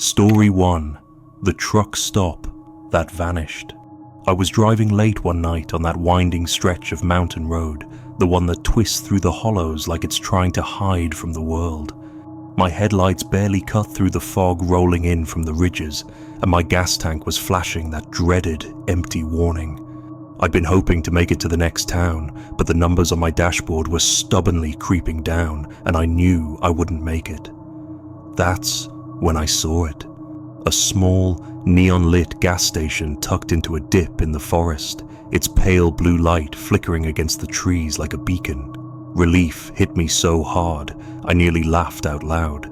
Story 1. The truck stop that vanished. I was driving late one night on that winding stretch of mountain road, the one that twists through the hollows like it's trying to hide from the world. My headlights barely cut through the fog rolling in from the ridges, and my gas tank was flashing that dreaded, empty warning. I'd been hoping to make it to the next town, but the numbers on my dashboard were stubbornly creeping down, and I knew I wouldn't make it. That's when I saw it. A small, neon-lit gas station tucked into a dip in the forest, its pale blue light flickering against the trees like a beacon. Relief hit me so hard, I nearly laughed out loud.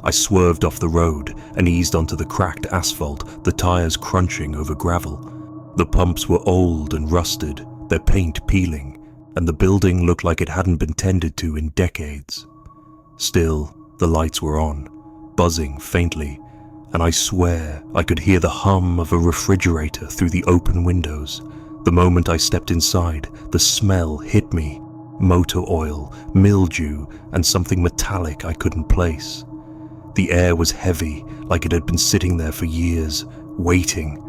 I swerved off the road and eased onto the cracked asphalt, the tires crunching over gravel. The pumps were old and rusted, their paint peeling, and the building looked like it hadn't been tended to in decades. Still, the lights were on, buzzing faintly, and I swear I could hear the hum of a refrigerator through the open windows. The moment I stepped inside, the smell hit me. Motor oil, mildew, and something metallic I couldn't place. The air was heavy, like it had been sitting there for years, waiting.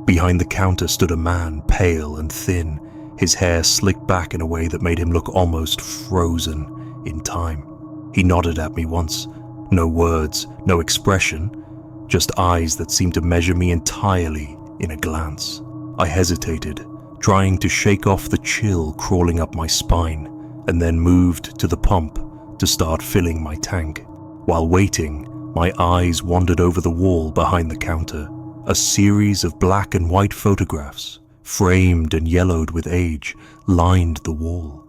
Behind the counter stood a man, pale and thin, his hair slicked back in a way that made him look almost frozen in time. He nodded at me once. No words, no expression, just eyes that seemed to measure me entirely in a glance. I hesitated, trying to shake off the chill crawling up my spine, and then moved to the pump to start filling my tank. While waiting, my eyes wandered over the wall behind the counter. A series of black and white photographs, framed and yellowed with age, lined the wall.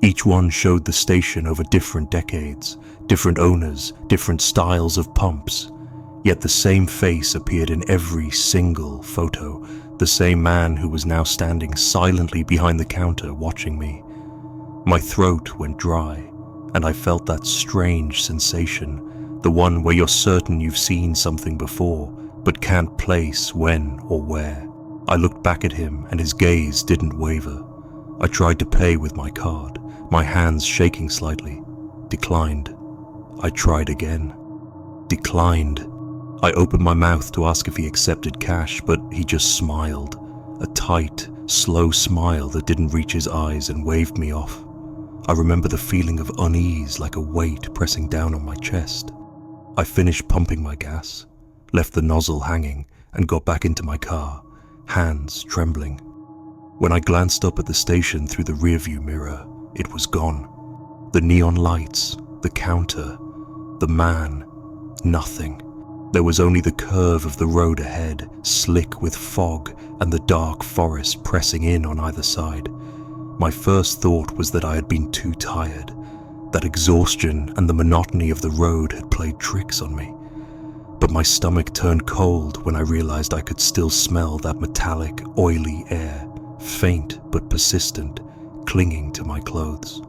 Each one showed the station over different decades, different owners, different styles of pumps. Yet the same face appeared in every single photo, the same man who was now standing silently behind the counter watching me. My throat went dry, and I felt that strange sensation, the one where you're certain you've seen something before, but can't place when or where. I looked back at him, and his gaze didn't waver. I tried to pay with my card, my hands shaking slightly. Declined. I tried again. Declined. I opened my mouth to ask if he accepted cash, but he just smiled. A tight, slow smile that didn't reach his eyes and waved me off. I remember the feeling of unease, like a weight pressing down on my chest. I finished pumping my gas, left the nozzle hanging, and got back into my car, hands trembling. When I glanced up at the station through the rearview mirror, it was gone. The neon lights, the counter, the man, nothing. There was only the curve of the road ahead, slick with fog, and the dark forest pressing in on either side. My first thought was that I had been too tired, that exhaustion and the monotony of the road had played tricks on me. But my stomach turned cold when I realized I could still smell that metallic, oily air, faint but persistent, clinging to my clothes.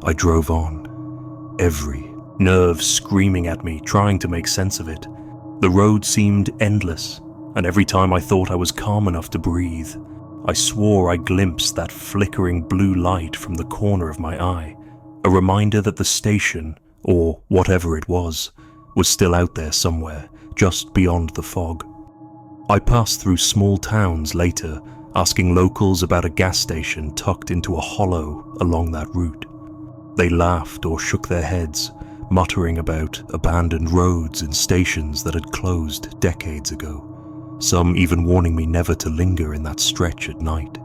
I drove on, every nerve screaming at me, trying to make sense of it. The road seemed endless, and every time I thought I was calm enough to breathe, I swore I glimpsed that flickering blue light from the corner of my eye, a reminder that the station, or whatever it was still out there somewhere, just beyond the fog. I passed through small towns later, asking locals about a gas station tucked into a hollow along that route. They laughed or shook their heads, muttering about abandoned roads and stations that had closed decades ago, some even warning me never to linger in that stretch at night.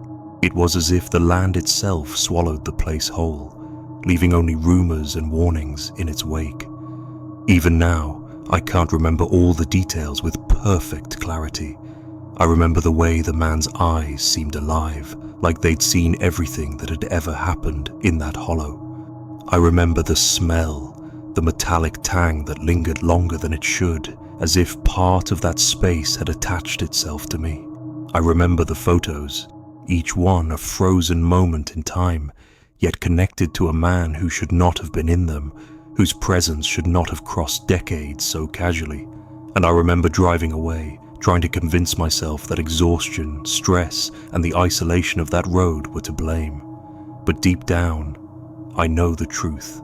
It was as if the land itself swallowed the place whole, leaving only rumors and warnings in its wake. Even now, I can't remember all the details with perfect clarity. I remember the way the man's eyes seemed alive, like they'd seen everything that had ever happened in that hollow. I remember the smell, the metallic tang that lingered longer than it should, as if part of that space had attached itself to me. I remember the photos, each one a frozen moment in time, yet connected to a man who should not have been in them, whose presence should not have crossed decades so casually. And I remember driving away, trying to convince myself that exhaustion, stress, and the isolation of that road were to blame. But deep down, I know the truth.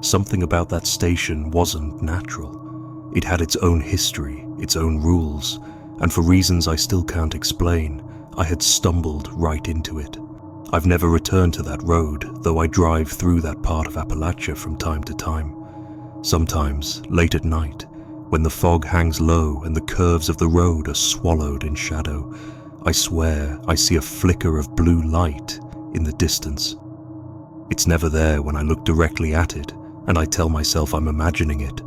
Something about that station wasn't natural. It had its own history, its own rules, and for reasons I still can't explain, I had stumbled right into it. I've never returned to that road, though I drive through that part of Appalachia from time to time. Sometimes, late at night, when the fog hangs low and the curves of the road are swallowed in shadow, I swear I see a flicker of blue light in the distance. It's never there when I look directly at it, and I tell myself I'm imagining it,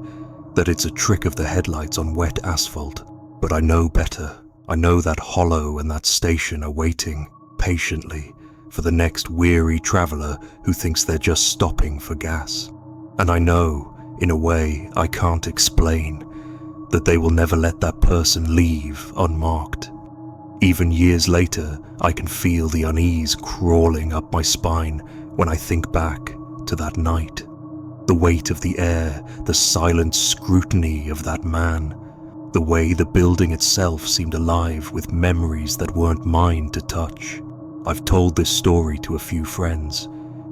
that it's a trick of the headlights on wet asphalt. But I know better. I know that hollow and that station are waiting, patiently, for the next weary traveler who thinks they're just stopping for gas. And I know, in a way I can't explain, that they will never let that person leave unmarked. Even years later, I can feel the unease crawling up my spine when I think back to that night. The weight of the air, the silent scrutiny of that man, the way the building itself seemed alive with memories that weren't mine to touch. I've told this story to a few friends,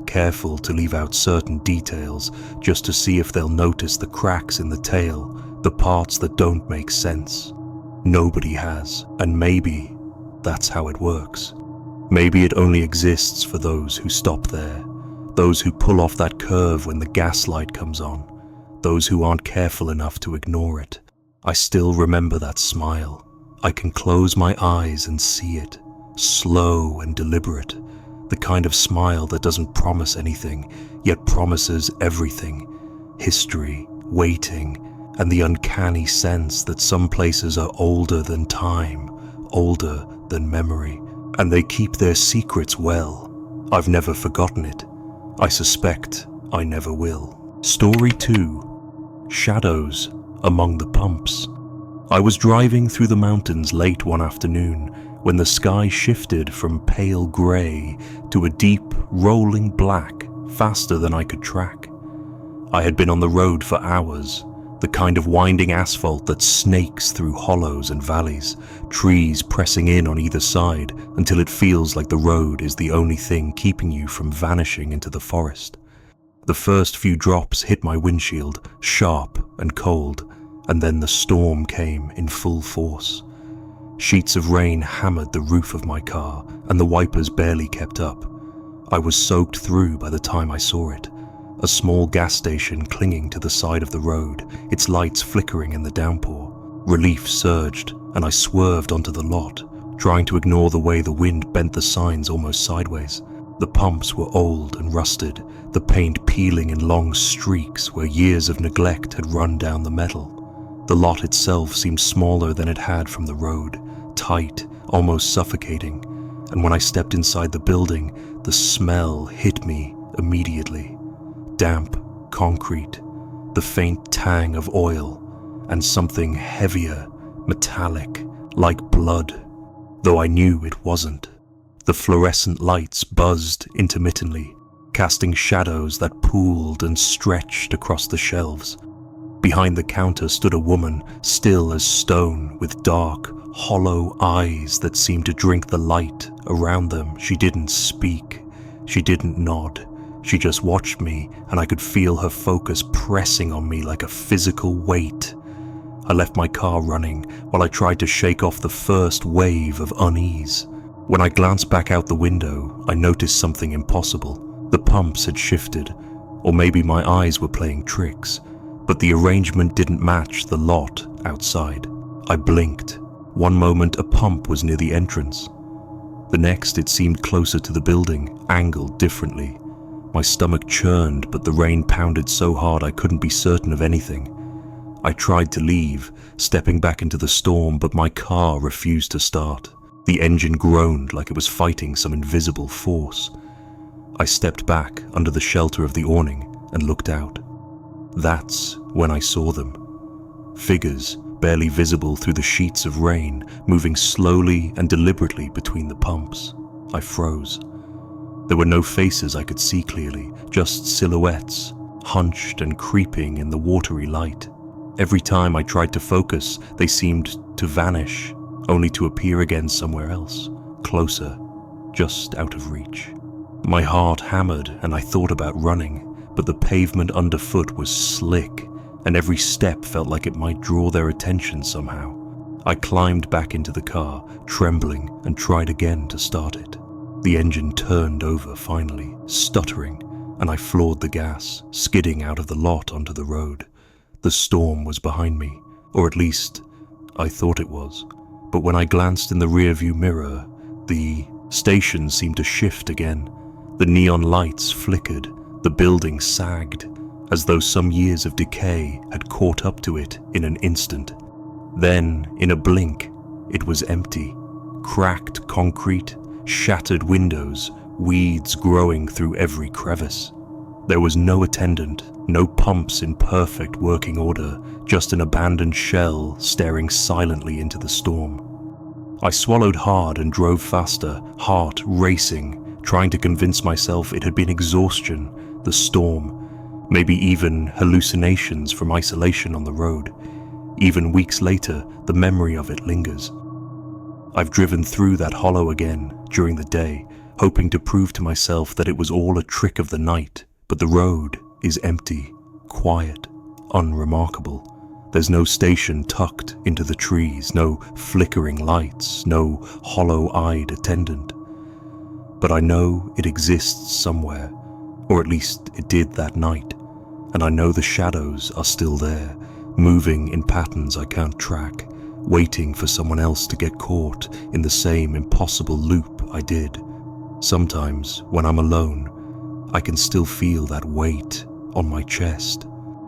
careful to leave out certain details just to see if they'll notice the cracks in the tale, the parts that don't make sense. Nobody has, and maybe that's how it works. Maybe it only exists for those who stop there, those who pull off that curve when the gas light comes on, those who aren't careful enough to ignore it. I still remember that smile. I can close my eyes and see it, slow and deliberate, the kind of smile that doesn't promise anything, yet promises everything: history, waiting, and the uncanny sense that some places are older than time, older than memory, and they keep their secrets well. I've never forgotten it. I suspect I never will. Story 2. Shadows among the pumps. I was driving through the mountains late one afternoon when the sky shifted from pale grey to a deep, rolling black faster than I could track. I had been on the road for hours, the kind of winding asphalt that snakes through hollows and valleys, trees pressing in on either side until it feels like the road is the only thing keeping you from vanishing into the forest. The first few drops hit my windshield, sharp and cold, and then the storm came in full force. Sheets of rain hammered the roof of my car, and the wipers barely kept up. I was soaked through by the time I saw it. A small gas station clinging to the side of the road, its lights flickering in the downpour. Relief surged, and I swerved onto the lot, trying to ignore the way the wind bent the signs almost sideways. The pumps were old and rusted, the paint peeling in long streaks where years of neglect had run down the metal. The lot itself seemed smaller than it had from the road, tight, almost suffocating, and when I stepped inside the building, the smell hit me immediately. Damp concrete, the faint tang of oil, and something heavier, metallic, like blood, though I knew it wasn't. The fluorescent lights buzzed intermittently, casting shadows that pooled and stretched across the shelves. Behind the counter stood a woman, still as stone, with dark, hollow eyes that seemed to drink the light around them. She didn't speak. She didn't nod. She just watched me, and I could feel her focus pressing on me like a physical weight. I left my car running while I tried to shake off the first wave of unease. When I glanced back out the window, I noticed something impossible. The pumps had shifted, or maybe my eyes were playing tricks, but the arrangement didn't match the lot outside. I blinked. One moment a pump was near the entrance. The next it seemed closer to the building, angled differently. My stomach churned, but the rain pounded so hard I couldn't be certain of anything. I tried to leave, stepping back into the storm, but my car refused to start. The engine groaned like it was fighting some invisible force. I stepped back under the shelter of the awning and looked out. That's when I saw them. Figures, barely visible through the sheets of rain, moving slowly and deliberately between the pumps. I froze. There were no faces I could see clearly, just silhouettes, hunched and creeping in the watery light. Every time I tried to focus, they seemed to vanish, only to appear again somewhere else, closer, just out of reach. My heart hammered and I thought about running, but the pavement underfoot was slick, and every step felt like it might draw their attention somehow. I climbed back into the car, trembling, and tried again to start it. The engine turned over finally, stuttering, and I floored the gas, skidding out of the lot onto the road. The storm was behind me, or at least I thought it was. But when I glanced in the rearview mirror, the station seemed to shift again. The neon lights flickered, the building sagged, as though some years of decay had caught up to it in an instant. Then, in a blink, it was empty. Cracked concrete, shattered windows, weeds growing through every crevice. There was no attendant, no pumps in perfect working order, just an abandoned shell staring silently into the storm. I swallowed hard and drove faster, heart racing, trying to convince myself it had been exhaustion, the storm, maybe even hallucinations from isolation on the road. Even weeks later, the memory of it lingers. I've driven through that hollow again during the day, hoping to prove to myself that it was all a trick of the night, but the road is empty, quiet, unremarkable. There's no station tucked into the trees, no flickering lights, no hollow-eyed attendant. But I know it exists somewhere, or at least it did that night, and I know the shadows are still there, moving in patterns I can't track, waiting for someone else to get caught in the same impossible loop I did. Sometimes, when I'm alone, I can still feel that weight on my chest,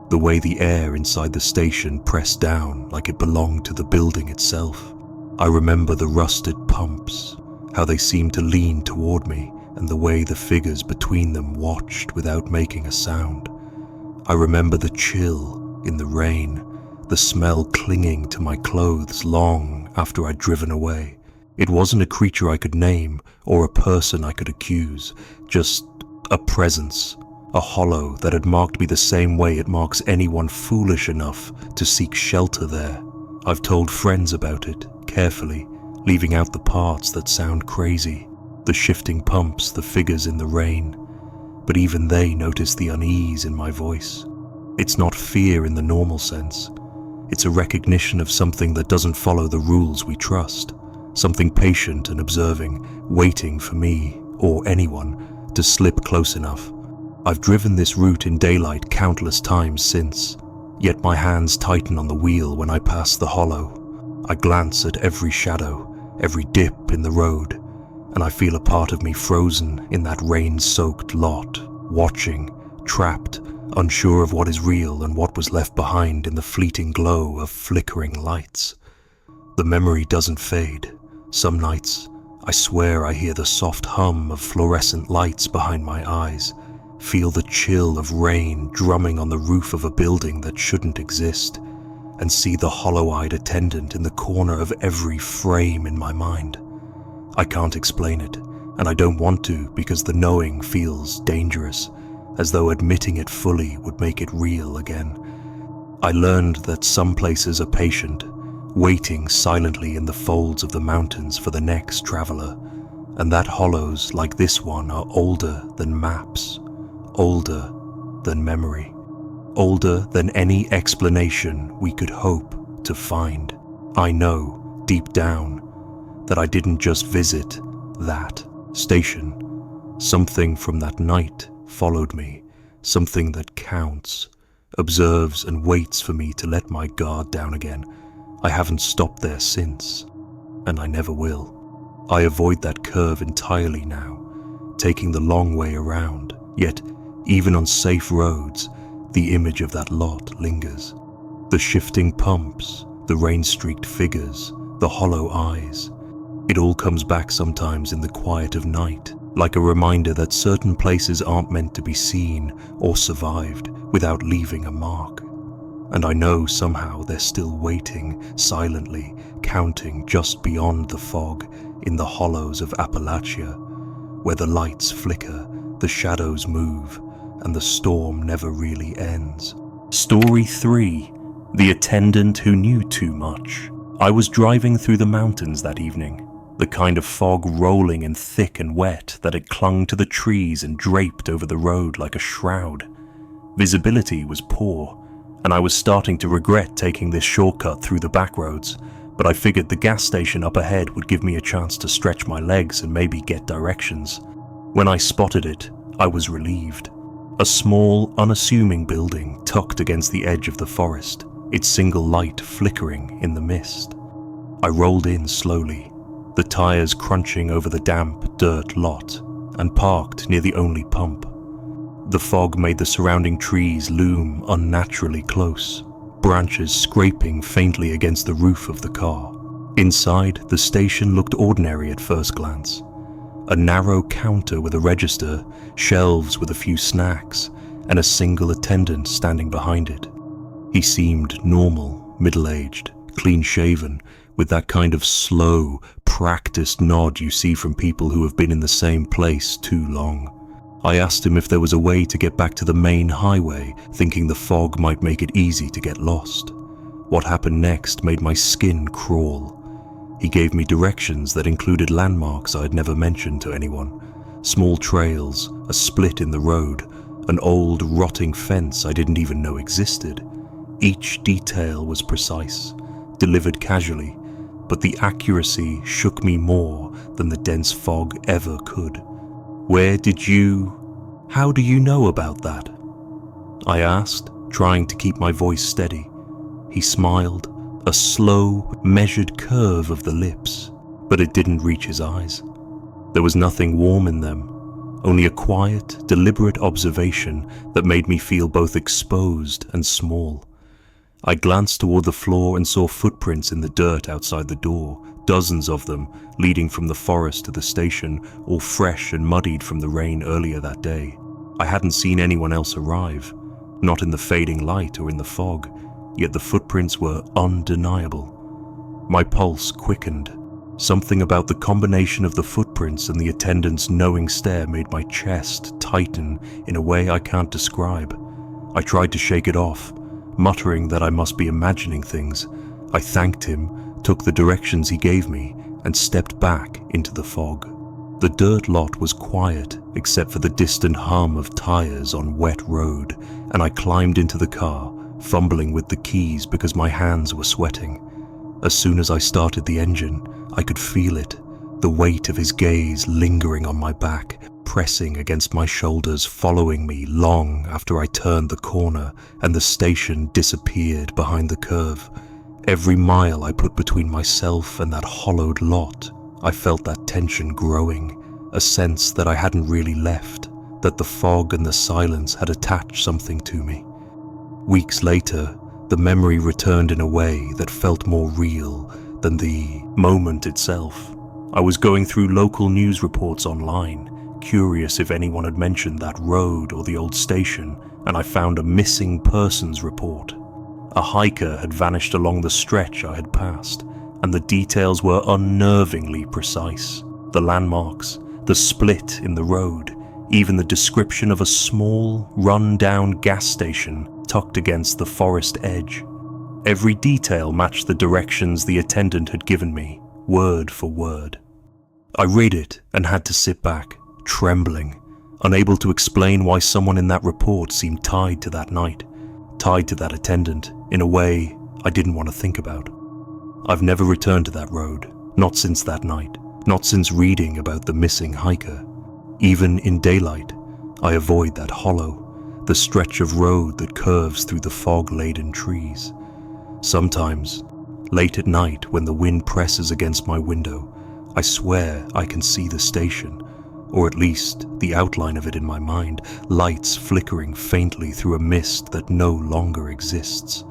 the way the air inside the station pressed down like it belonged to the building itself. I remember the rusted pumps, how they seemed to lean toward me, and the way the figures between them watched without making a sound. I remember the chill in the rain, the smell clinging to my clothes long after I'd driven away. It wasn't a creature I could name or a person I could accuse, just a presence, a hollow that had marked me the same way it marks anyone foolish enough to seek shelter there. I've told friends about it, carefully, leaving out the parts that sound crazy, the shifting pumps, the figures in the rain. But even they notice the unease in my voice. It's not fear in the normal sense. It's a recognition of something that doesn't follow the rules we trust, something patient and observing, waiting for me, or anyone, to slip close enough. I've driven this route in daylight countless times since, yet my hands tighten on the wheel when I pass the hollow. I glance at every shadow, every dip in the road, and I feel a part of me frozen in that rain-soaked lot, watching, trapped, unsure of what is real and what was left behind in the fleeting glow of flickering lights. The memory doesn't fade. Some nights, I swear I hear the soft hum of fluorescent lights behind my eyes, feel the chill of rain drumming on the roof of a building that shouldn't exist, and see the hollow-eyed attendant in the corner of every frame in my mind. I can't explain it, and I don't want to because the knowing feels dangerous, as though admitting it fully would make it real again. I learned that some places are patient, waiting silently in the folds of the mountains for the next traveler, and that hollows like this one are older than maps, older than memory, older than any explanation we could hope to find. I know, deep down, that I didn't just visit that station. Something from that night followed me, something that counts, observes and waits for me to let my guard down again. I haven't stopped there since, and I never will. I avoid that curve entirely now, taking the long way around, yet even on safe roads, the image of that lot lingers. The shifting pumps, the rain-streaked figures, the hollow eyes. It all comes back sometimes in the quiet of night, like a reminder that certain places aren't meant to be seen or survived without leaving a mark. And I know somehow they're still waiting, silently, counting just beyond the fog in the hollows of Appalachia, where the lights flicker, the shadows move, and the storm never really ends. Story 3. The Attendant Who Knew Too Much. I was driving through the mountains that evening, the kind of fog rolling and thick and wet that it clung to the trees and draped over the road like a shroud. Visibility was poor, and I was starting to regret taking this shortcut through the back roads, but I figured the gas station up ahead would give me a chance to stretch my legs and maybe get directions. When I spotted it, I was relieved. A small, unassuming building tucked against the edge of the forest, its single light flickering in the mist. I rolled in slowly, the tires crunching over the damp dirt lot, and parked near the only pump. The fog made the surrounding trees loom unnaturally close, branches scraping faintly against the roof of the car. Inside, the station looked ordinary at first glance. A narrow counter with a register, shelves with a few snacks, and a single attendant standing behind it. He seemed normal, middle-aged, clean-shaven, with that kind of slow, practiced nod you see from people who have been in the same place too long. I asked him if there was a way to get back to the main highway, thinking the fog might make it easy to get lost. What happened next made my skin crawl. He gave me directions that included landmarks I had never mentioned to anyone. Small trails, a split in the road, an old rotting fence I didn't even know existed. Each detail was precise, delivered casually, but the accuracy shook me more than the dense fog ever could. How do you know about that? I asked, trying to keep my voice steady. He smiled, a slow, measured curve of the lips, but it didn't reach his eyes. There was nothing warm in them, only a quiet, deliberate observation that made me feel both exposed and small. I glanced toward the floor and saw footprints in the dirt outside the door, dozens of them, leading from the forest to the station, all fresh and muddied from the rain earlier that day. I hadn't seen anyone else arrive, not in the fading light or in the fog, yet the footprints were undeniable. My pulse quickened. Something about the combination of the footprints and the attendant's knowing stare made my chest tighten in a way I can't describe. I tried to shake it off, muttering that I must be imagining things. I thanked him, took the directions he gave me, and stepped back into the fog. The dirt lot was quiet, except for the distant hum of tires on wet road, and I climbed into the car, fumbling with the keys because my hands were sweating. As soon as I started the engine, I could feel it, the weight of his gaze lingering on my back, pressing against my shoulders, following me long after I turned the corner and the station disappeared behind the curve. Every mile I put between myself and that hollowed lot, I felt that tension growing, a sense that I hadn't really left, that the fog and the silence had attached something to me. Weeks later, the memory returned in a way that felt more real than the moment itself. I was going through local news reports online, curious if anyone had mentioned that road or the old station, and I found a missing persons report. A hiker had vanished along the stretch I had passed, and the details were unnervingly precise. The landmarks, the split in the road, even the description of a small, run-down gas station tucked against the forest edge. Every detail matched the directions the attendant had given me, word for word. I read it and had to sit back, trembling, unable to explain why someone in that report seemed tied to that night, tied to that attendant, in a way I didn't want to think about. I've never returned to that road, not since that night, not since reading about the missing hiker. Even in daylight, I avoid that hollow, the stretch of road that curves through the fog-laden trees. Sometimes, late at night when the wind presses against my window, I swear I can see the station, or at least the outline of it in my mind, lights flickering faintly through a mist that no longer exists.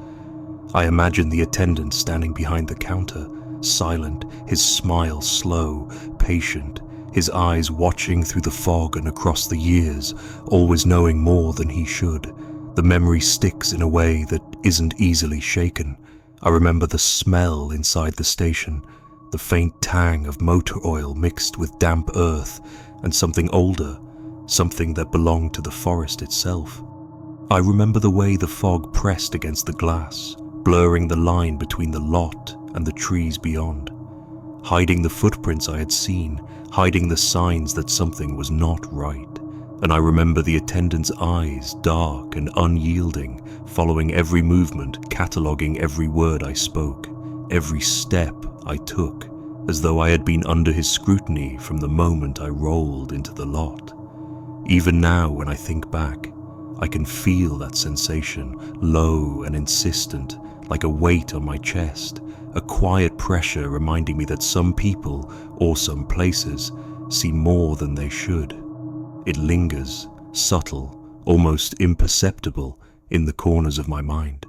I imagine the attendant standing behind the counter, silent, his smile slow, patient, his eyes watching through the fog and across the years, always knowing more than he should. The memory sticks in a way that isn't easily shaken. I remember the smell inside the station, the faint tang of motor oil mixed with damp earth, and something older, something that belonged to the forest itself. I remember the way the fog pressed against the glass, blurring the line between the lot and the trees beyond, hiding the footprints I had seen, hiding the signs that something was not right, and I remember the attendant's eyes, dark and unyielding, following every movement, cataloguing every word I spoke, every step I took, as though I had been under his scrutiny from the moment I rolled into the lot. Even now, when I think back, I can feel that sensation, low and insistent, like a weight on my chest, a quiet pressure reminding me that some people, or some places, see more than they should. It lingers, subtle, almost imperceptible, in the corners of my mind.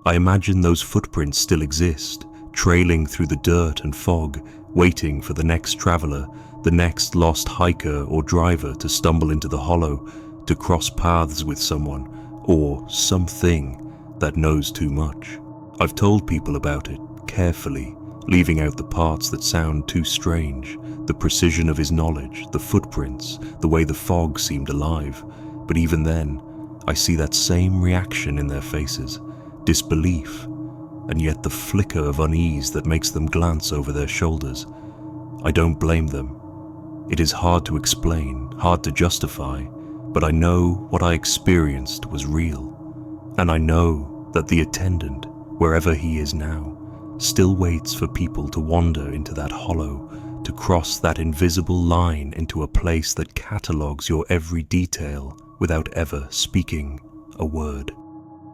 I imagine those footprints still exist, trailing through the dirt and fog, waiting for the next traveler, the next lost hiker or driver to stumble into the hollow, to cross paths with someone, or something that knows too much. I've told people about it, carefully, leaving out the parts that sound too strange, the precision of his knowledge, the footprints, the way the fog seemed alive. But even then, I see that same reaction in their faces, disbelief, and yet the flicker of unease that makes them glance over their shoulders. I don't blame them. It is hard to explain, hard to justify, but I know what I experienced was real. And I know that the attendant, wherever he is now, still waits for people to wander into that hollow, to cross that invisible line into a place that catalogues your every detail without ever speaking a word.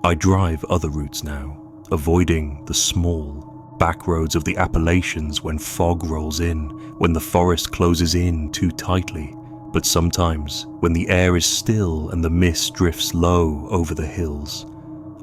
I drive other routes now, avoiding the small back roads of the Appalachians when fog rolls in, when the forest closes in too tightly. But sometimes, when the air is still and the mist drifts low over the hills,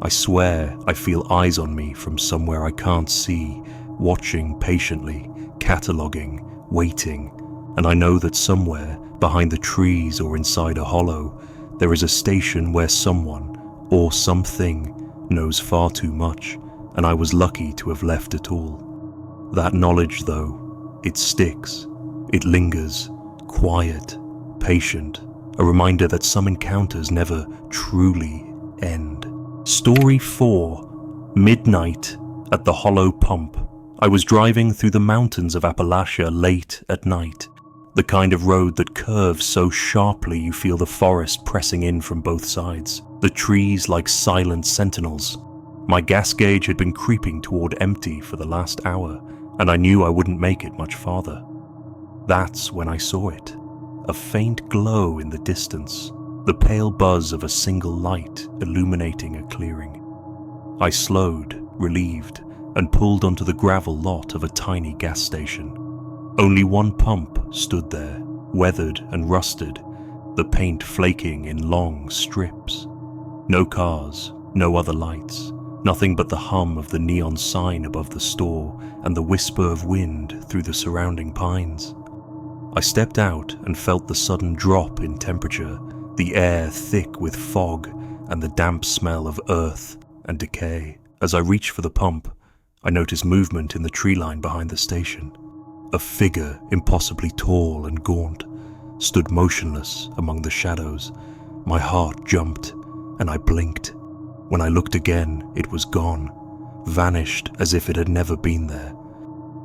I swear I feel eyes on me from somewhere I can't see, watching patiently, cataloguing, waiting, and I know that somewhere, behind the trees or inside a hollow, there is a station where someone, or something, knows far too much, and I was lucky to have left at all. That knowledge, though, it sticks, it lingers, quiet, patient, a reminder that some encounters never truly end. Story 4. Midnight at the Hollow Pump. I was driving through the mountains of Appalachia late at night, the kind of road that curves so sharply you feel the forest pressing in from both sides, the trees like silent sentinels. My gas gauge had been creeping toward empty for the last hour, and I knew I wouldn't make it much farther. That's when I saw it. A faint glow in the distance, the pale buzz of a single light illuminating a clearing. I slowed, relieved, and pulled onto the gravel lot of a tiny gas station. Only one pump stood there, weathered and rusted, the paint flaking in long strips. No cars, no other lights, nothing but the hum of the neon sign above the store and the whisper of wind through the surrounding pines. I stepped out and felt the sudden drop in temperature, the air thick with fog and the damp smell of earth and decay. As I reached for the pump, I noticed movement in the tree line behind the station. A figure, impossibly tall and gaunt, stood motionless among the shadows. My heart jumped, and I blinked. When I looked again, it was gone, vanished as if it had never been there.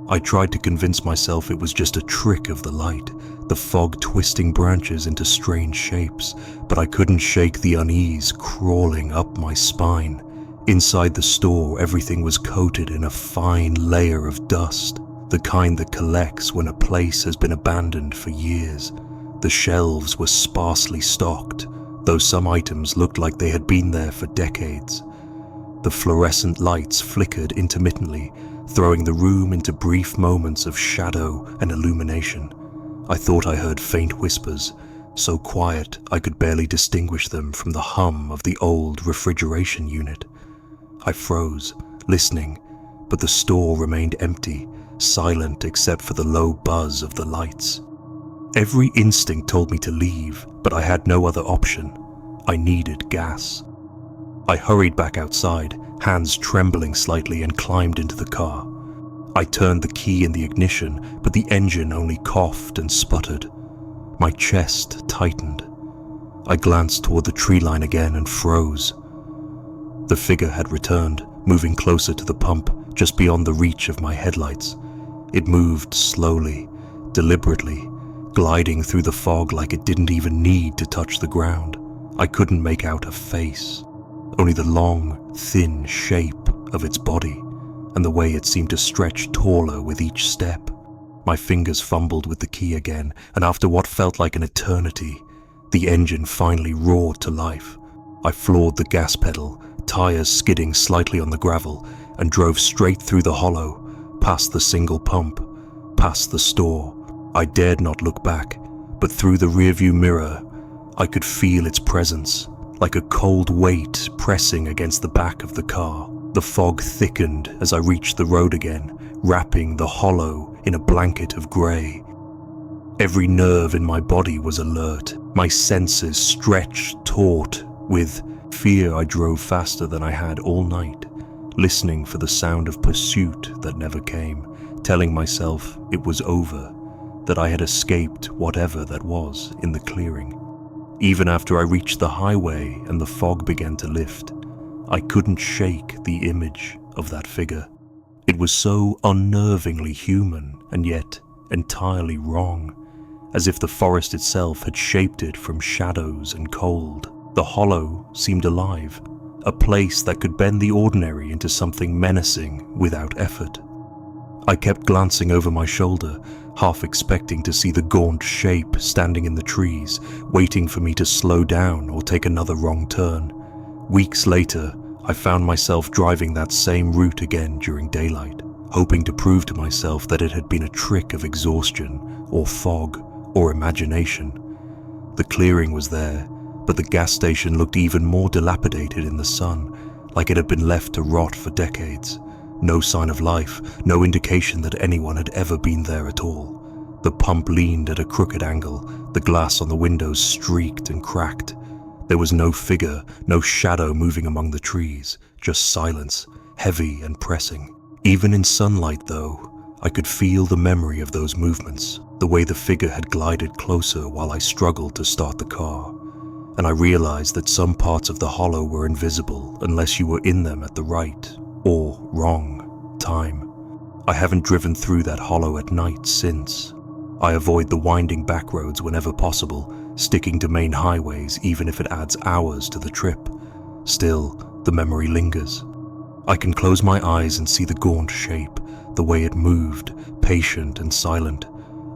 I tried to convince myself it was just a trick of the light, the fog twisting branches into strange shapes, but I couldn't shake the unease crawling up my spine. Inside the store, everything was coated in a fine layer of dust, the kind that collects when a place has been abandoned for years. The shelves were sparsely stocked, though some items looked like they had been there for decades. The fluorescent lights flickered intermittently, throwing the room into brief moments of shadow and illumination. I thought I heard faint whispers, so quiet I could barely distinguish them from the hum of the old refrigeration unit. I froze, listening, but the store remained empty, silent except for the low buzz of the lights. Every instinct told me to leave, but I had no other option. I needed gas. I hurried back outside, hands trembling slightly, and climbed into the car. I turned the key in the ignition, but the engine only coughed and sputtered. My chest tightened. I glanced toward the tree line again and froze. The figure had returned, moving closer to the pump, just beyond the reach of my headlights. It moved slowly, deliberately, gliding through the fog like it didn't even need to touch the ground. I couldn't make out a face, only the long, thin shape of its body, and the way it seemed to stretch taller with each step. My fingers fumbled with the key again, and after what felt like an eternity, the engine finally roared to life. I floored the gas pedal, tires skidding slightly on the gravel, and drove straight through the hollow, past the single pump, past the store. I dared not look back, but through the rearview mirror, I could feel its presence, like a cold weight pressing against the back of the car. The fog thickened as I reached the road again, wrapping the hollow in a blanket of grey. Every nerve in my body was alert, my senses stretched taut. With fear, I drove faster than I had all night, listening for the sound of pursuit that never came, telling myself it was over, that I had escaped whatever that was in the clearing. Even after I reached the highway and the fog began to lift, I couldn't shake the image of that figure. It was so unnervingly human and yet entirely wrong, as if the forest itself had shaped it from shadows and cold. The hollow seemed alive, a place that could bend the ordinary into something menacing without effort. I kept glancing over my shoulder, half expecting to see the gaunt shape standing in the trees, waiting for me to slow down or take another wrong turn. Weeks later, I found myself driving that same route again during daylight, hoping to prove to myself that it had been a trick of exhaustion, or fog, or imagination. The clearing was there, but the gas station looked even more dilapidated in the sun, like it had been left to rot for decades. No sign of life, no indication that anyone had ever been there at all. The pump leaned at a crooked angle, the glass on the windows streaked and cracked. There was no figure, no shadow moving among the trees, just silence, heavy and pressing. Even in sunlight, though, I could feel the memory of those movements, the way the figure had glided closer while I struggled to start the car. And I realized that some parts of the hollow were invisible unless you were in them at the right or wrong time. I haven't driven through that hollow at night since. I avoid the winding back roads whenever possible, sticking to main highways even if it adds hours to the trip. Still, the memory lingers. I can close my eyes and see the gaunt shape, the way it moved, patient and silent,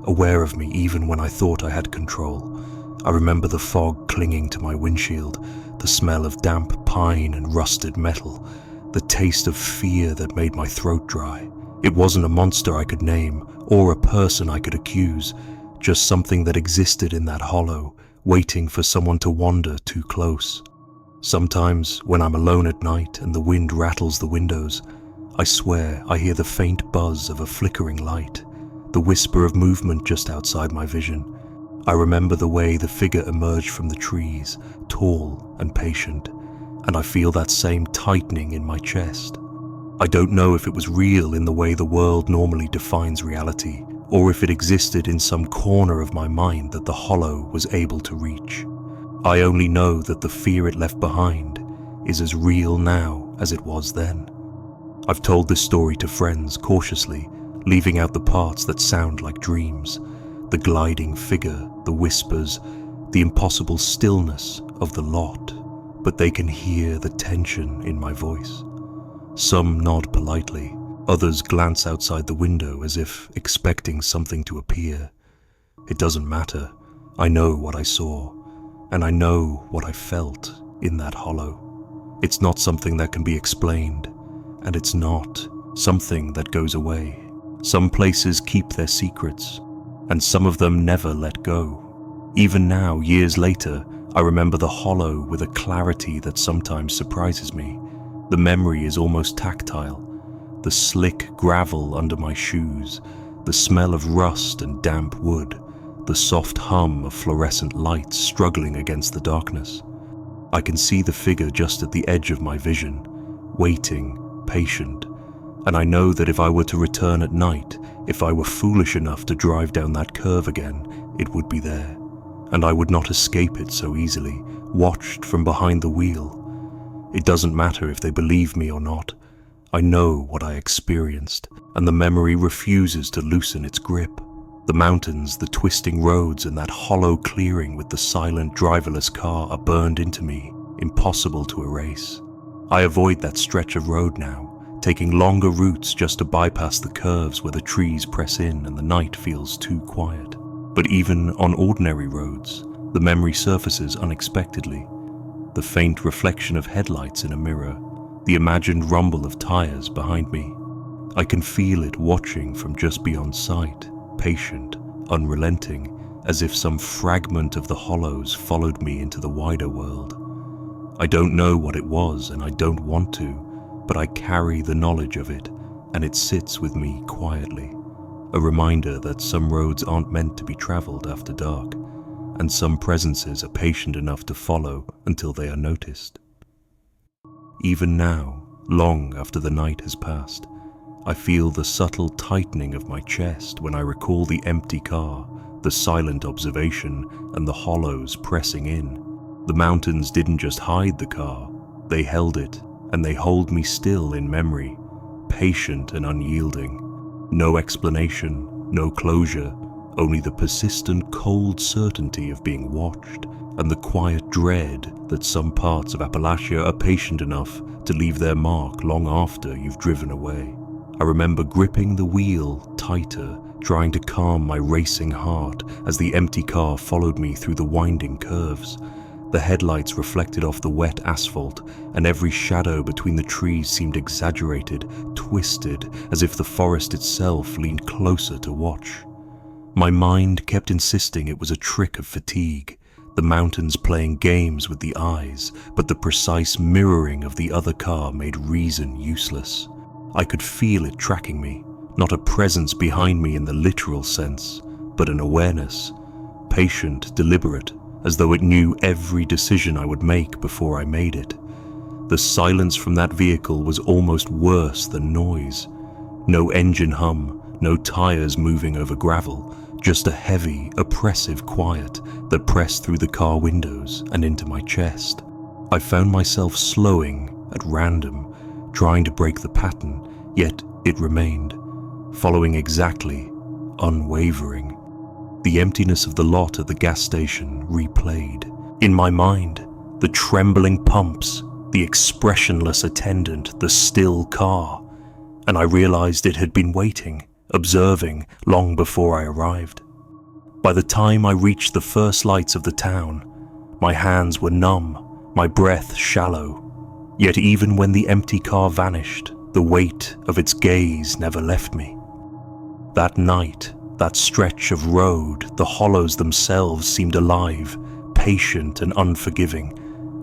aware of me even when I thought I had control. I remember the fog clinging to my windshield, the smell of damp pine and rusted metal, the taste of fear that made my throat dry. It wasn't a monster I could name, or a person I could accuse, just something that existed in that hollow, waiting for someone to wander too close. Sometimes, when I'm alone at night and the wind rattles the windows, I swear I hear the faint buzz of a flickering light, the whisper of movement just outside my vision. I remember the way the figure emerged from the trees, tall and patient, and I feel that same tightening in my chest. I don't know if it was real in the way the world normally defines reality, or if it existed in some corner of my mind that the hollow was able to reach. I only know that the fear it left behind is as real now as it was then. I've told this story to friends cautiously, leaving out the parts that sound like dreams, the gliding figure, the whispers, the impossible stillness of the lot, but they can hear the tension in my voice. Some nod politely, others glance outside the window as if expecting something to appear. It doesn't matter. I know what I saw, and I know what I felt in that hollow. It's not something that can be explained, and it's not something that goes away. Some places keep their secrets, and some of them never let go. Even now, years later, I remember the hollow with a clarity that sometimes surprises me. The memory is almost tactile. The slick gravel under my shoes, the smell of rust and damp wood, the soft hum of fluorescent lights struggling against the darkness. I can see the figure just at the edge of my vision, waiting, patient, and I know that if I were to return at night, if I were foolish enough to drive down that curve again, it would be there, and I would not escape it so easily, watched from behind the wheel. It doesn't matter if they believe me or not. I know what I experienced, and the memory refuses to loosen its grip. The mountains, the twisting roads, and that hollow clearing with the silent driverless car are burned into me, impossible to erase. I avoid that stretch of road now, taking longer routes just to bypass the curves where the trees press in and the night feels too quiet. But even on ordinary roads, the memory surfaces unexpectedly. The faint reflection of headlights in a mirror, the imagined rumble of tires behind me. I can feel it watching from just beyond sight, patient, unrelenting, as if some fragment of the hollows followed me into the wider world. I don't know what it was, and I don't want to, but I carry the knowledge of it, and it sits with me quietly. A reminder that some roads aren't meant to be traveled after dark, and some presences are patient enough to follow until they are noticed. Even now, long after the night has passed, I feel the subtle tightening of my chest when I recall the empty car, the silent observation, and the hollows pressing in. The mountains didn't just hide the car, they held it, and they hold me still in memory, patient and unyielding. No explanation, no closure, only the persistent cold certainty of being watched, and the quiet dread that some parts of Appalachia are patient enough to leave their mark long after you've driven away. I remember gripping the wheel tighter, trying to calm my racing heart as the empty car followed me through the winding curves. The headlights reflected off the wet asphalt, and every shadow between the trees seemed exaggerated, twisted, as if the forest itself leaned closer to watch. My mind kept insisting it was a trick of fatigue, the mountains playing games with the eyes, but the precise mirroring of the other car made reason useless. I could feel it tracking me, not a presence behind me in the literal sense, but an awareness, patient, deliberate, as though it knew every decision I would make before I made it. The silence from that vehicle was almost worse than noise. No engine hum, no tires moving over gravel, just a heavy, oppressive quiet that pressed through the car windows and into my chest. I found myself slowing at random, trying to break the pattern, yet it remained, following exactly, unwavering. The emptiness of the lot at the gas station replayed. In my mind, the trembling pumps, the expressionless attendant, the still car, and I realized it had been waiting, observing, long before I arrived. By the time I reached the first lights of the town, my hands were numb, my breath shallow. Yet even when the empty car vanished, the weight of its gaze never left me. That night, that stretch of road, the hollows themselves seemed alive, patient and unforgiving,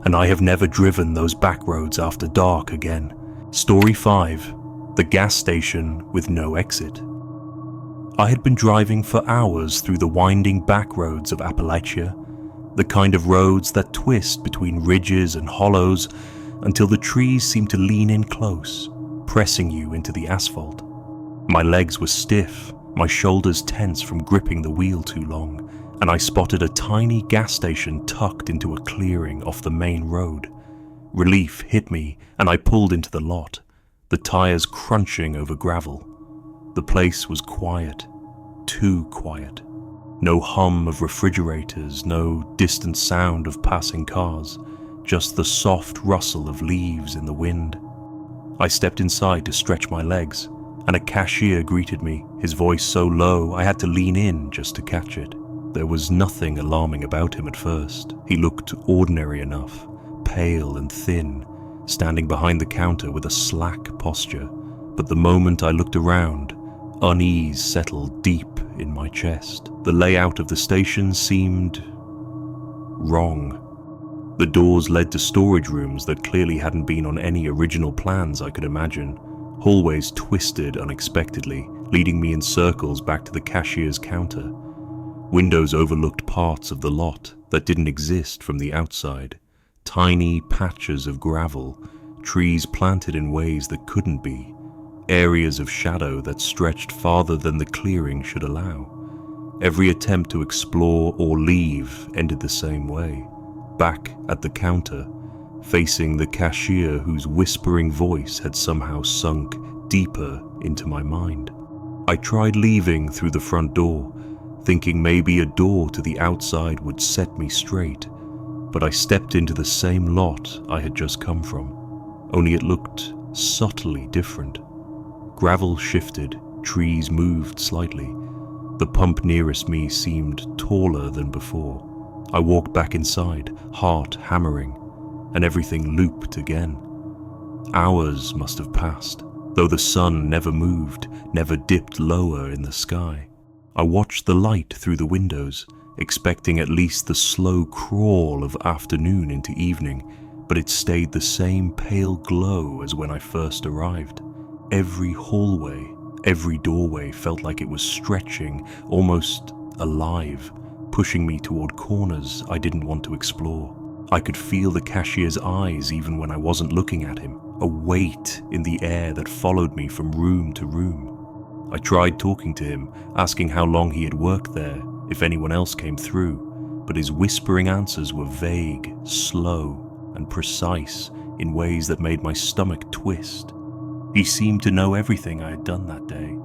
and I have never driven those back roads after dark again. Story 5. The gas station with no exit. I had been driving for hours through the winding back roads of Appalachia, the kind of roads that twist between ridges and hollows until the trees seemed to lean in close, pressing you into the asphalt. My legs were stiff, my shoulders tense from gripping the wheel too long, and I spotted a tiny gas station tucked into a clearing off the main road. Relief hit me, and I pulled into the lot, the tires crunching over gravel. The place was quiet, too quiet. No hum of refrigerators, no distant sound of passing cars, just the soft rustle of leaves in the wind. I stepped inside to stretch my legs, and a cashier greeted me, his voice so low I had to lean in just to catch it. There was nothing alarming about him at first. He looked ordinary enough, pale and thin, standing behind the counter with a slack posture. But the moment I looked around, unease settled deep in my chest. The layout of the station seemed wrong. The doors led to storage rooms that clearly hadn't been on any original plans I could imagine. Hallways twisted unexpectedly, leading me in circles back to the cashier's counter. Windows overlooked parts of the lot that didn't exist from the outside. Tiny patches of gravel, trees planted in ways that couldn't be, areas of shadow that stretched farther than the clearing should allow. Every attempt to explore or leave ended the same way. Back at the counter, facing the cashier whose whispering voice had somehow sunk deeper into my mind. I tried leaving through the front door, thinking maybe a door to the outside would set me straight, but I stepped into the same lot I had just come from, only it looked subtly different. Gravel shifted, trees moved slightly. The pump nearest me seemed taller than before. I walked back inside, heart hammering, and everything looped again. Hours must have passed, though the sun never moved, never dipped lower in the sky. I watched the light through the windows, expecting at least the slow crawl of afternoon into evening, but it stayed the same pale glow as when I first arrived. Every hallway, every doorway felt like it was stretching, almost alive, pushing me toward corners I didn't want to explore. I could feel the cashier's eyes even when I wasn't looking at him, a weight in the air that followed me from room to room. I tried talking to him, asking how long he had worked there, if anyone else came through, but his whispering answers were vague, slow, and precise in ways that made my stomach twist. He seemed to know everything I had done that day,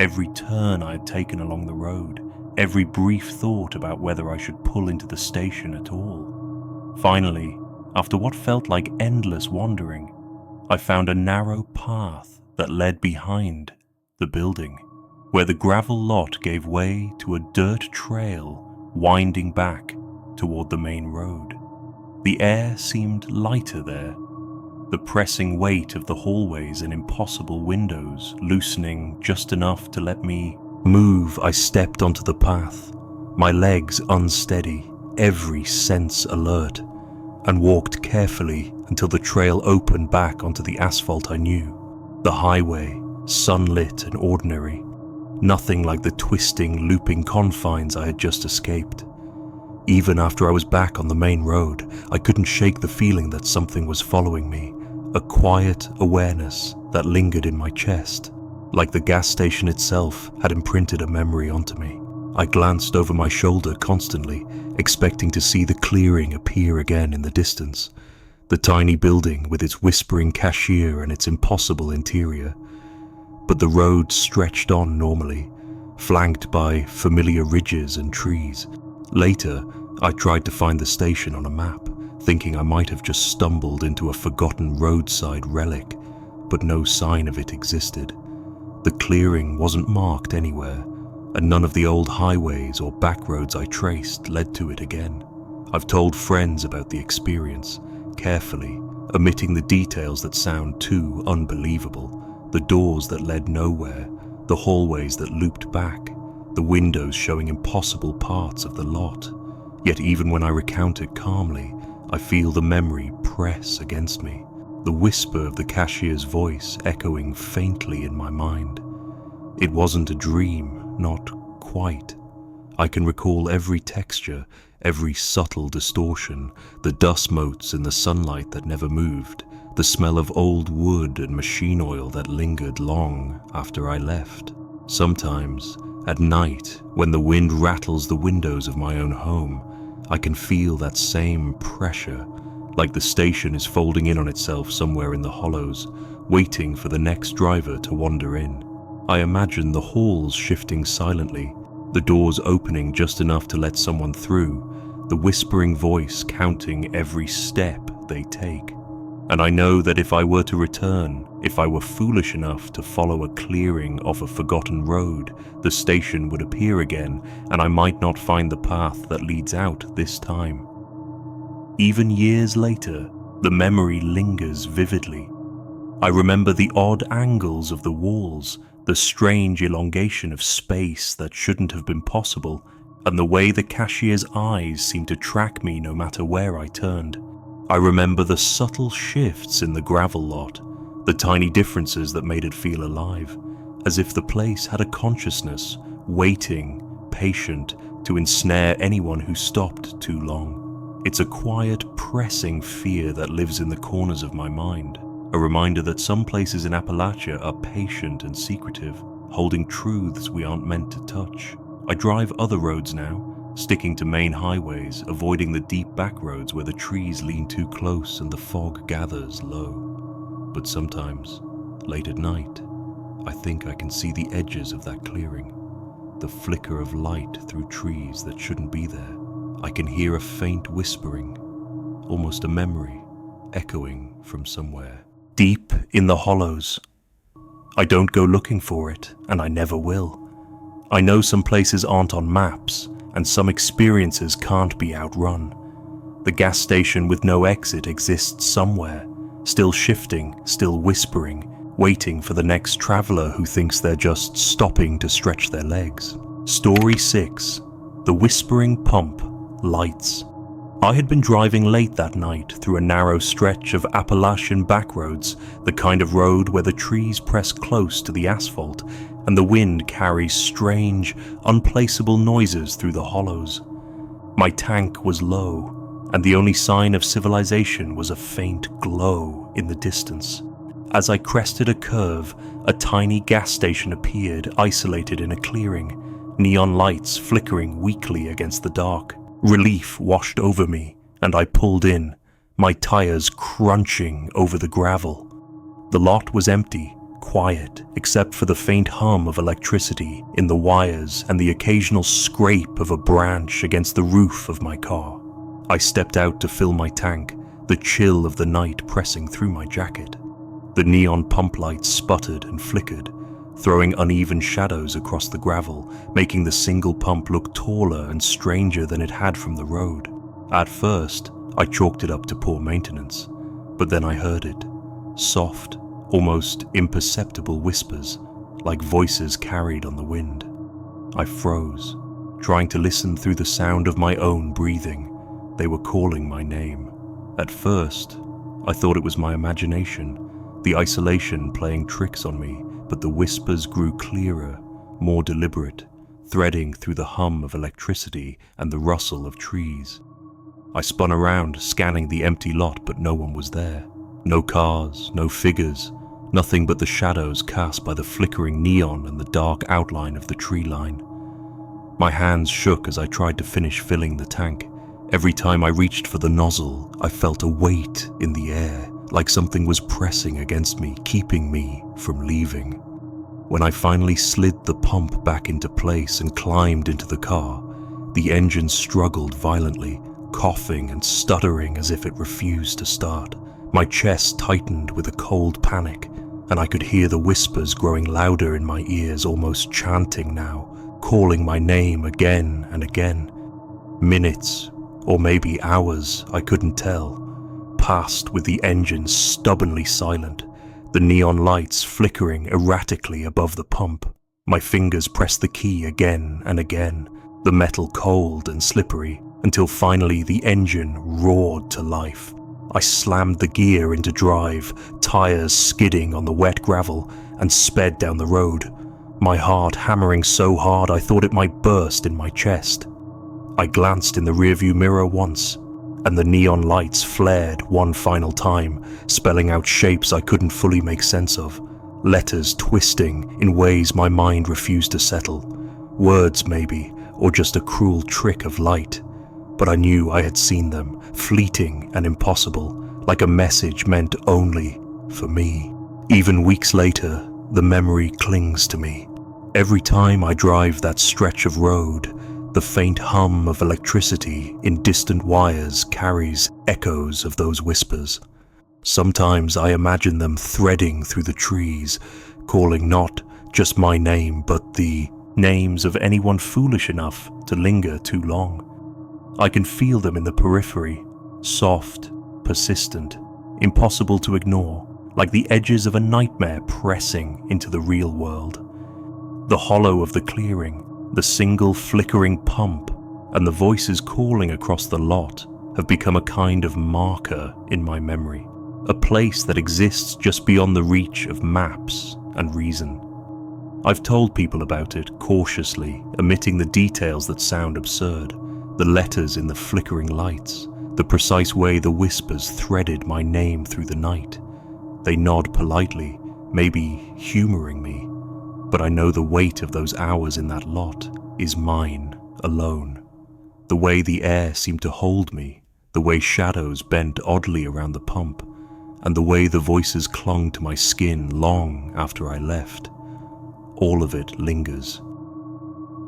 every turn I had taken along the road, every brief thought about whether I should pull into the station at all. Finally, after what felt like endless wandering, I found a narrow path that led behind the building, where the gravel lot gave way to a dirt trail winding back toward the main road. The air seemed lighter there, the pressing weight of the hallways and impossible windows loosening just enough to let me move. I stepped onto the path, my legs unsteady, every sense alert, and walked carefully until the trail opened back onto the asphalt I knew. The highway, sunlit and ordinary, nothing like the twisting, looping confines I had just escaped. Even after I was back on the main road, I couldn't shake the feeling that something was following me, a quiet awareness that lingered in my chest, like the gas station itself had imprinted a memory onto me. I glanced over my shoulder constantly, expecting to see the clearing appear again in the distance, the tiny building with its whispering cashier and its impossible interior. But the road stretched on normally, flanked by familiar ridges and trees. Later, I tried to find the station on a map, thinking I might have just stumbled into a forgotten roadside relic, but no sign of it existed. The clearing wasn't marked anywhere, and none of the old highways or back roads I traced led to it again. I've told friends about the experience, carefully, omitting the details that sound too unbelievable. The doors that led nowhere, the hallways that looped back, the windows showing impossible parts of the lot. Yet even when I recount it calmly, I feel the memory press against me, the whisper of the cashier's voice echoing faintly in my mind. It wasn't a dream, not quite. I can recall every texture, every subtle distortion, the dust motes in the sunlight that never moved, the smell of old wood and machine oil that lingered long after I left. Sometimes, at night, when the wind rattles the windows of my own home, I can feel that same pressure, like the station is folding in on itself somewhere in the hollows, waiting for the next driver to wander in. I imagine the halls shifting silently, the doors opening just enough to let someone through, the whispering voice counting every step they take. And I know that if I were to return, if I were foolish enough to follow a clearing off a forgotten road, the station would appear again, and I might not find the path that leads out this time. Even years later, the memory lingers vividly. I remember the odd angles of the walls, the strange elongation of space that shouldn't have been possible, and the way the cashier's eyes seemed to track me no matter where I turned. I remember the subtle shifts in the gravel lot, the tiny differences that made it feel alive, as if the place had a consciousness, waiting, patient, to ensnare anyone who stopped too long. It's a quiet, pressing fear that lives in the corners of my mind, a reminder that some places in Appalachia are patient and secretive, holding truths we aren't meant to touch. I drive other roads now, sticking to main highways, avoiding the deep back roads where the trees lean too close and the fog gathers low. But sometimes, late at night, I think I can see the edges of that clearing, the flicker of light through trees that shouldn't be there, I can hear a faint whispering, almost a memory, echoing from somewhere, deep in the hollows. I don't go looking for it, and I never will. I know some places aren't on maps, and some experiences can't be outrun. The gas station with no exit exists somewhere, still shifting, still whispering, waiting for the next traveler who thinks they're just stopping to stretch their legs. Story 6. The Whispering Pump Lights. I had been driving late that night through a narrow stretch of Appalachian backroads, the kind of road where the trees press close to the asphalt and the wind carries strange, unplaceable noises through the hollows. My tank was low, and the only sign of civilization was a faint glow in the distance. As I crested a curve, a tiny gas station appeared, isolated in a clearing, neon lights flickering weakly against the dark. Relief washed over me, and I pulled in, my tires crunching over the gravel. The lot was empty, quiet, except for the faint hum of electricity in the wires and the occasional scrape of a branch against the roof of my car. I stepped out to fill my tank, the chill of the night pressing through my jacket. The neon pump lights sputtered and flickered, throwing uneven shadows across the gravel, making the single pump look taller and stranger than it had from the road. At first, I chalked it up to poor maintenance, but then I heard it. Soft, almost imperceptible whispers, like voices carried on the wind. I froze, trying to listen through the sound of my own breathing. They were calling my name. At first, I thought it was my imagination, the isolation playing tricks on me, but the whispers grew clearer, more deliberate, threading through the hum of electricity and the rustle of trees. I spun around, scanning the empty lot, but no one was there. No cars, no figures, nothing but the shadows cast by the flickering neon and the dark outline of the tree line. My hands shook as I tried to finish filling the tank. Every time I reached for the nozzle, I felt a weight in the air, like something was pressing against me, keeping me from leaving. When I finally slid the pump back into place and climbed into the car, the engine struggled violently, coughing and stuttering as if it refused to start. My chest tightened with a cold panic, and I could hear the whispers growing louder in my ears, almost chanting now, calling my name again and again. Minutes, or maybe hours, I couldn't tell, passed with the engine stubbornly silent, the neon lights flickering erratically above the pump. My fingers pressed the key again and again, the metal cold and slippery, until finally the engine roared to life. I slammed the gear into drive, tires skidding on the wet gravel, and sped down the road, my heart hammering so hard I thought it might burst in my chest. I glanced in the rearview mirror once, and the neon lights flared one final time, spelling out shapes I couldn't fully make sense of, letters twisting in ways my mind refused to settle, words maybe, or just a cruel trick of light. But I knew I had seen them, fleeting and impossible, like a message meant only for me. Even weeks later, the memory clings to me. Every time I drive that stretch of road, the faint hum of electricity in distant wires carries echoes of those whispers. Sometimes I imagine them threading through the trees, calling not just my name, but the names of anyone foolish enough to linger too long. I can feel them in the periphery, soft, persistent, impossible to ignore, like the edges of a nightmare pressing into the real world. The hollow of the clearing, the single flickering pump, and the voices calling across the lot have become a kind of marker in my memory, a place that exists just beyond the reach of maps and reason. I've told people about it cautiously, omitting the details that sound absurd, the letters in the flickering lights, the precise way the whispers threaded my name through the night. They nod politely, maybe humoring me, but I know the weight of those hours in that lot is mine alone. The way the air seemed to hold me, the way shadows bent oddly around the pump, and the way the voices clung to my skin long after I left. All of it lingers.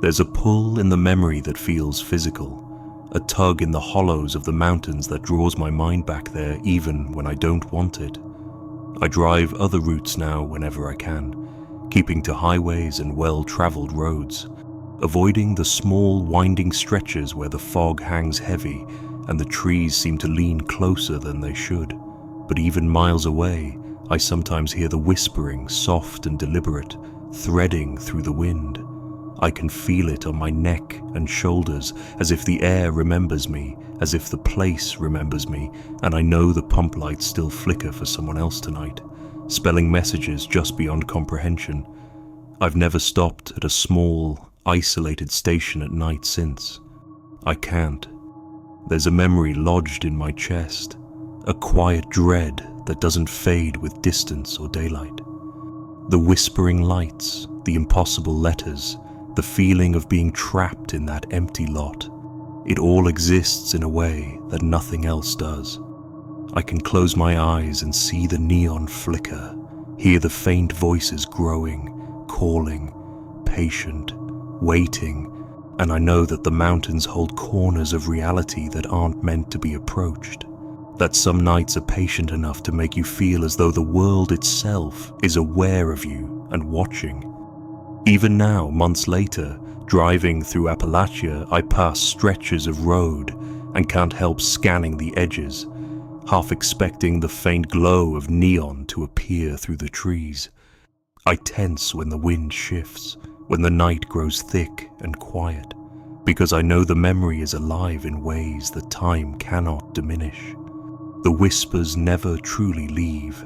There's a pull in the memory that feels physical, a tug in the hollows of the mountains that draws my mind back there even when I don't want it. I drive other routes now whenever I can, keeping to highways and well-traveled roads, avoiding the small winding stretches where the fog hangs heavy and the trees seem to lean closer than they should. But even miles away, I sometimes hear the whispering, soft and deliberate, threading through the wind. I can feel it on my neck and shoulders, as if the air remembers me, as if the place remembers me, and I know the pump lights still flicker for someone else tonight, spelling messages just beyond comprehension. I've never stopped at a small, isolated station at night since. I can't. There's a memory lodged in my chest, a quiet dread that doesn't fade with distance or daylight. The whispering lights, the impossible letters, the feeling of being trapped in that empty lot. It all exists in a way that nothing else does. I can close my eyes and see the neon flicker, hear the faint voices growing, calling, patient, waiting, and I know that the mountains hold corners of reality that aren't meant to be approached. That some nights are patient enough to make you feel as though the world itself is aware of you and watching. Even now, months later, driving through Appalachia, I pass stretches of road and can't help scanning the edges, half expecting the faint glow of neon to appear through the trees. I tense when the wind shifts, when the night grows thick and quiet, because I know the memory is alive in ways that time cannot diminish. The whispers never truly leave,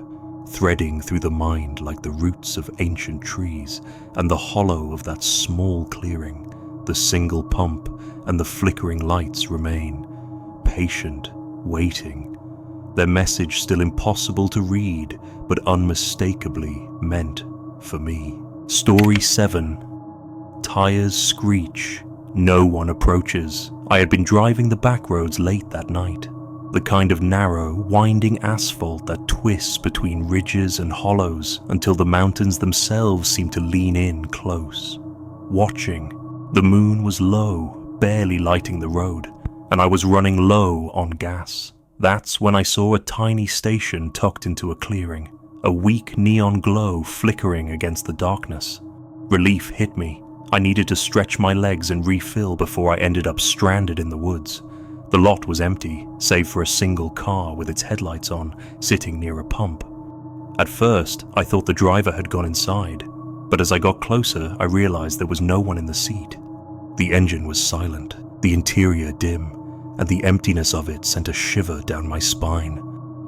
threading through the mind like the roots of ancient trees, and the hollow of that small clearing, the single pump and the flickering lights remain, patient, waiting, their message still impossible to read, but unmistakably meant for me. Story 7. Tires screech. No one approaches. I had been driving the back roads late that night. The kind of narrow, winding asphalt that twists between ridges and hollows until the mountains themselves seem to lean in close. Watching. The moon was low, barely lighting the road, and I was running low on gas. That's when I saw a tiny station tucked into a clearing, a weak neon glow flickering against the darkness. Relief hit me. I needed to stretch my legs and refill before I ended up stranded in the woods. The lot was empty, save for a single car with its headlights on, sitting near a pump. At first, I thought the driver had gone inside, but as I got closer, I realized there was no one in the seat. The engine was silent, the interior dim, and the emptiness of it sent a shiver down my spine.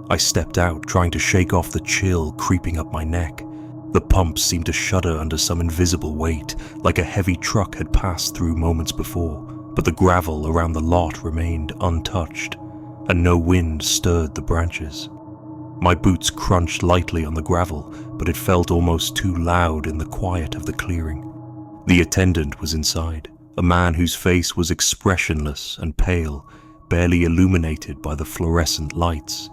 I stepped out, trying to shake off the chill creeping up my neck. The pump seemed to shudder under some invisible weight, like a heavy truck had passed through moments before. But the gravel around the lot remained untouched, and no wind stirred the branches. My boots crunched lightly on the gravel, but it felt almost too loud in the quiet of the clearing. The attendant was inside, a man whose face was expressionless and pale, barely illuminated by the fluorescent lights.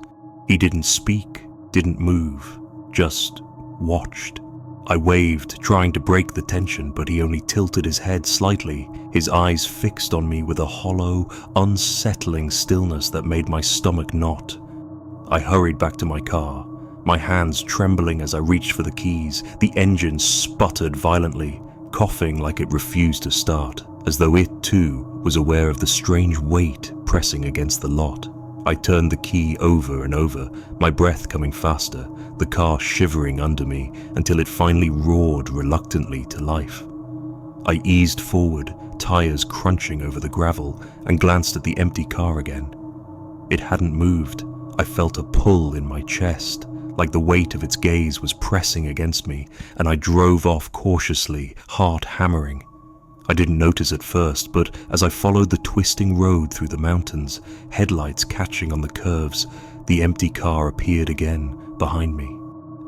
He didn't speak, didn't move, just watched. I waved, trying to break the tension, but he only tilted his head slightly, his eyes fixed on me with a hollow, unsettling stillness that made my stomach knot. I hurried back to my car, my hands trembling as I reached for the keys. The engine sputtered violently, coughing like it refused to start, as though it too was aware of the strange weight pressing against the lot. I turned the key over and over, my breath coming faster, the car shivering under me until it finally roared reluctantly to life. I eased forward, tires crunching over the gravel, and glanced at the empty car again. It hadn't moved. I felt a pull in my chest, like the weight of its gaze was pressing against me, and I drove off cautiously, heart hammering. I didn't notice at first, but as I followed the twisting road through the mountains, headlights catching on the curves, the empty car appeared again behind me.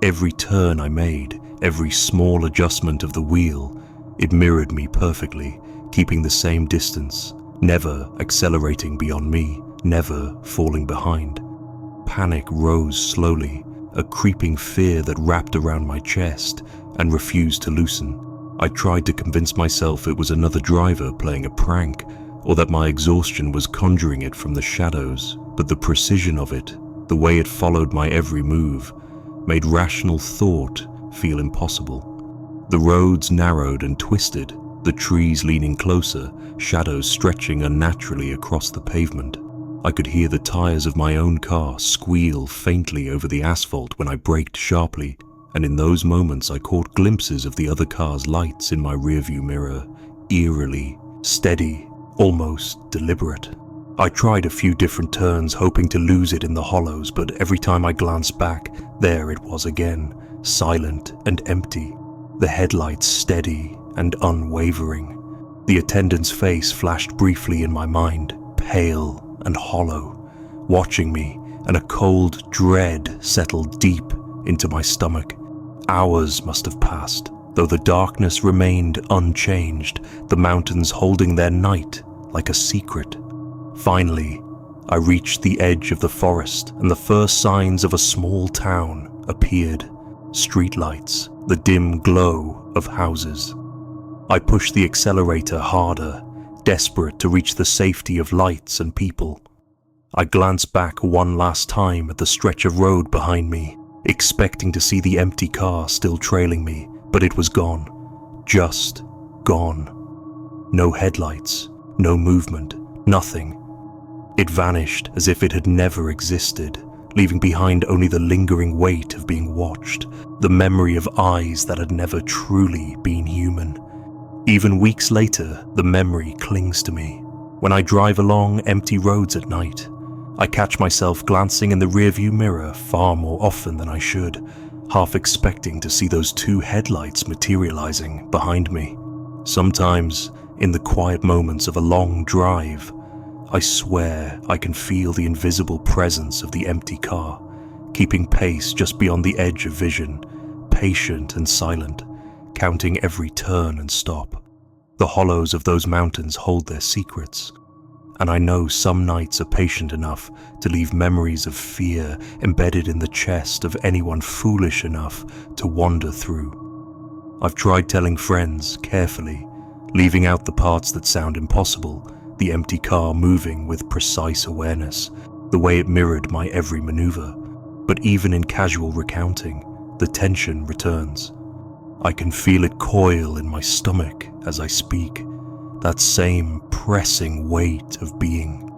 Every turn I made, every small adjustment of the wheel, it mirrored me perfectly, keeping the same distance, never accelerating beyond me, never falling behind. Panic rose slowly, a creeping fear that wrapped around my chest and refused to loosen. I tried to convince myself it was another driver playing a prank, or that my exhaustion was conjuring it from the shadows, but the precision of it, the way it followed my every move, made rational thought feel impossible. The roads narrowed and twisted, the trees leaning closer, shadows stretching unnaturally across the pavement. I could hear the tires of my own car squeal faintly over the asphalt when I braked sharply, and in those moments I caught glimpses of the other car's lights in my rearview mirror, eerily, steady, almost deliberate. I tried a few different turns, hoping to lose it in the hollows, but every time I glanced back, there it was again, silent and empty, the headlights steady and unwavering. The attendant's face flashed briefly in my mind, pale and hollow, watching me, and a cold dread settled deep into my stomach. Hours must have passed, though the darkness remained unchanged, the mountains holding their night like a secret. Finally, I reached the edge of the forest, and the first signs of a small town appeared. Streetlights, the dim glow of houses. I pushed the accelerator harder, desperate to reach the safety of lights and people. I glanced back one last time at the stretch of road behind me, expecting to see the empty car still trailing me, but it was gone. Just gone. No headlights, no movement, nothing. It vanished as if it had never existed, leaving behind only the lingering weight of being watched, the memory of eyes that had never truly been human. Even weeks later, the memory clings to me. When I drive along empty roads at night, I catch myself glancing in the rearview mirror far more often than I should, half expecting to see those two headlights materializing behind me. Sometimes, in the quiet moments of a long drive, I swear I can feel the invisible presence of the empty car, keeping pace just beyond the edge of vision, patient and silent, counting every turn and stop. The hollows of those mountains hold their secrets, and I know some nights are patient enough to leave memories of fear embedded in the chest of anyone foolish enough to wander through. I've tried telling friends carefully, leaving out the parts that sound impossible, the empty car moving with precise awareness, the way it mirrored my every maneuver. But even in casual recounting, the tension returns. I can feel it coil in my stomach as I speak, that same pressing weight of being